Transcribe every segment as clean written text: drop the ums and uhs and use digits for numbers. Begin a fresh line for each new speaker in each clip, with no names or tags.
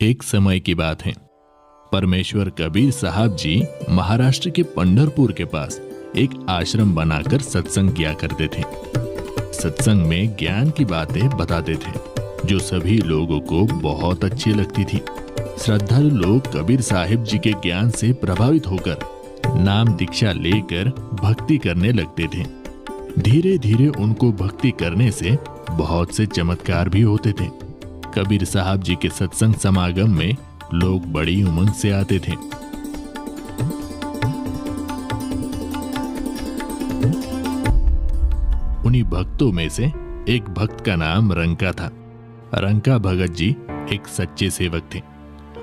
एक समय की बात है। परमेश्वर कबीर साहब जी महाराष्ट्र के पंढरपुर के पास एक आश्रम बनाकर सत्संग किया करते थे। सत्संग में ज्ञान की बातें बताते थे जो सभी लोगों को बहुत अच्छी लगती थी। श्रद्धालु लोग कबीर साहिब जी के ज्ञान से प्रभावित होकर नाम दीक्षा लेकर भक्ति करने लगते थे। धीरे धीरे उनको भक्ति करने से बहुत से चमत्कार भी होते थे। कबीर साहब जी के सत्संग समागम में लोग बड़ी उमंग से आते थे। उन्हीं भक्तों में से एक भक्त का नाम रंका था। रंका भगत जी एक सच्चे सेवक थे।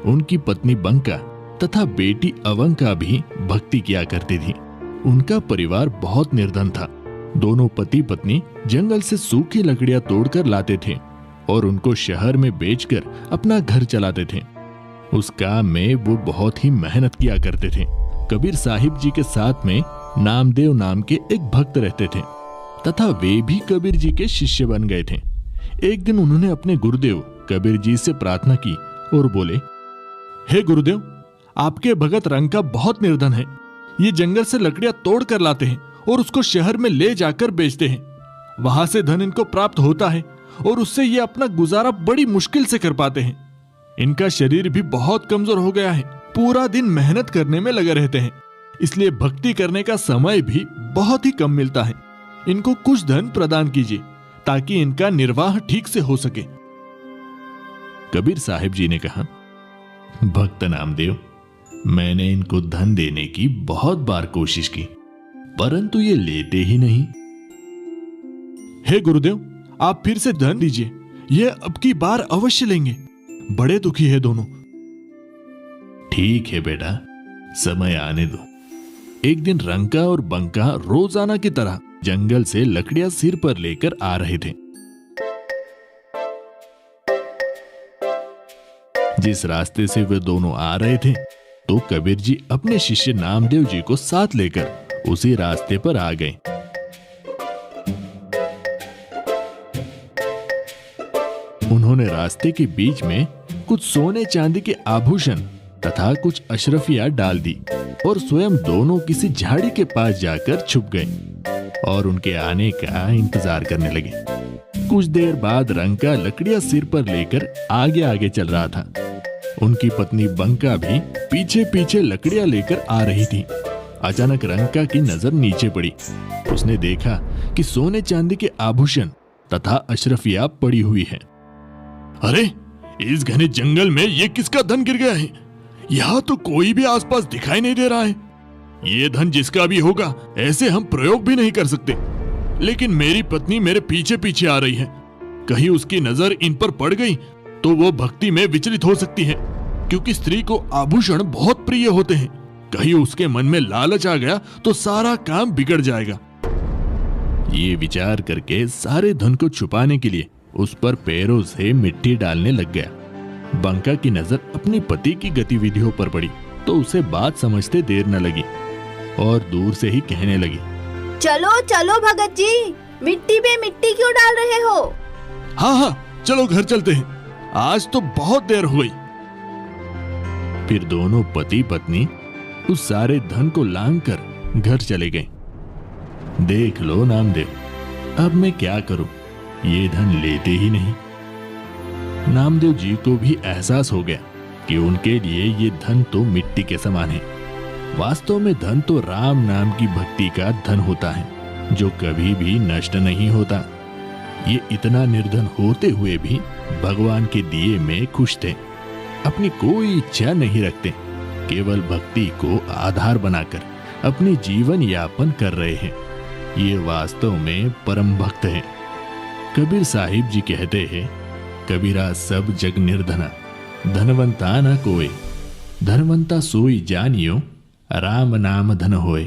उनकी पत्नी बंका तथा बेटी अवंका भी भक्ति किया करती थी। उनका परिवार बहुत निर्धन था। दोनों पति पत्नी जंगल से सूखी लकड़ियां तोड़कर लाते थे और उनको शहर में बेचकर अपना घर चलाते थे। उस काम में वो बहुत ही मेहनत किया करते थे। कबीर साहिब जी के साथ में नामदेव नाम के एक भक्त रहते थे तथा वे भी कबीर जी के शिष्य बन गए थे। एक दिन उन्होंने अपने गुरुदेव कबीर जी से प्रार्थना की और बोले, हे गुरुदेव, आपके भगत रंका बहुत निर्धन है। ये जंगल से लकड़ियां तोड़ कर लाते हैं और उसको शहर में ले जाकर बेचते हैं। वहां से धन इनको प्राप्त होता है और उससे ये अपना गुजारा बड़ी मुश्किल से कर पाते हैं। इनका शरीर भी बहुत कमजोर हो गया है। पूरा दिन मेहनत करने में लगे रहते हैं, इसलिए भक्ति करने का समय भी बहुत ही कम मिलता है। इनको कुछ धन प्रदान कीजिए ताकि इनका निर्वाह ठीक से हो सके। कबीर साहिब जी ने कहा, भक्त नामदेव, मैंने इनको धन देने की बहुत बार कोशिश की, परंतु ये लेते ही नहीं। हे गुरुदेव, आप फिर से धन दीजिए, ये अब की बार अवश्य लेंगे। बड़े दुखी है दोनों। ठीक है बेटा, समय आने दो। एक दिन रंका और बंका रोजाना की तरह जंगल से लकड़ियां सिर पर लेकर आ रहे थे। जिस रास्ते से वे दोनों आ रहे थे तो कबीर जी अपने शिष्य नामदेव जी को साथ लेकर उसी रास्ते पर आ गए। उन्होंने रास्ते के बीच में कुछ सोने चांदी के आभूषण तथा कुछ अशरफियां डाल दी और स्वयं दोनों किसी झाड़ी के पास जाकर छुप गए और उनके आने का इंतजार करने लगे। कुछ देर बाद रंका लकड़ियां सिर पर लेकर आगे आगे चल रहा था। उनकी पत्नी बंका भी पीछे पीछे लकड़ियां लेकर आ रही थी। अचानक रंका की नजर नीचे पड़ी। उसने देखा कि सोने चांदी के आभूषण तथा अशरफियां पड़ी हुई है। अरे, इस घने जंगल में ये किसका धन गिर गया है? यहाँ तो कोई भी आसपास दिखाई नहीं दे रहा है। ये धन जिसका भी होगा, ऐसे हम प्रयोग भी नहीं कर सकते। लेकिन मेरी पत्नी मेरे पीछे पीछे आ रही है। कहीं उसकी नजर इन पर पड़ गई तो वो भक्ति में विचलित हो सकती है, क्योंकि स्त्री को आभूषण बहुत प्रिय होते हैं। कहीं उसके मन में लालच आ गया तो सारा काम बिगड़ जाएगा। ये विचार करके सारे धन को छुपाने के लिए उस पर पैरों से मिट्टी डालने लग गया। बंका की नजर अपनी पति की गतिविधियों पर पड़ी तो उसे बात समझते देर न लगी और दूर से ही कहने लगी,
चलो चलो भगत जी, मिट्टी पे मिट्टी क्यों डाल रहे हो?
हाँ हाँ, चलो घर चलते हैं, आज तो बहुत देर हो गई। फिर दोनों पति पत्नी उस सारे धन को लांघकर घर चले गए। देख लो नामदेव, अब मैं क्या करूं, ये धन लेते ही नहीं। नामदेव जी को भी एहसास हो गया कि उनके लिए ये धन तो मिट्टी के समान है। वास्तव में धन तो राम नाम की भक्ति का धन होता है जो कभी भी नष्ट नहीं होता। ये इतना निर्धन होते हुए भी भगवान के दिए में खुश थे। अपनी कोई इच्छा नहीं रखते, केवल भक्ति को आधार बनाकर अपनी जीवन यापन कर रहे हैं। ये वास्तव में परम भक्त है। कबीर साहिब जी कहते हैं, कबीरा सब जग निर्धना, धनवंता न कोय, धनवंता सोई जानियो, राम नाम धन होए।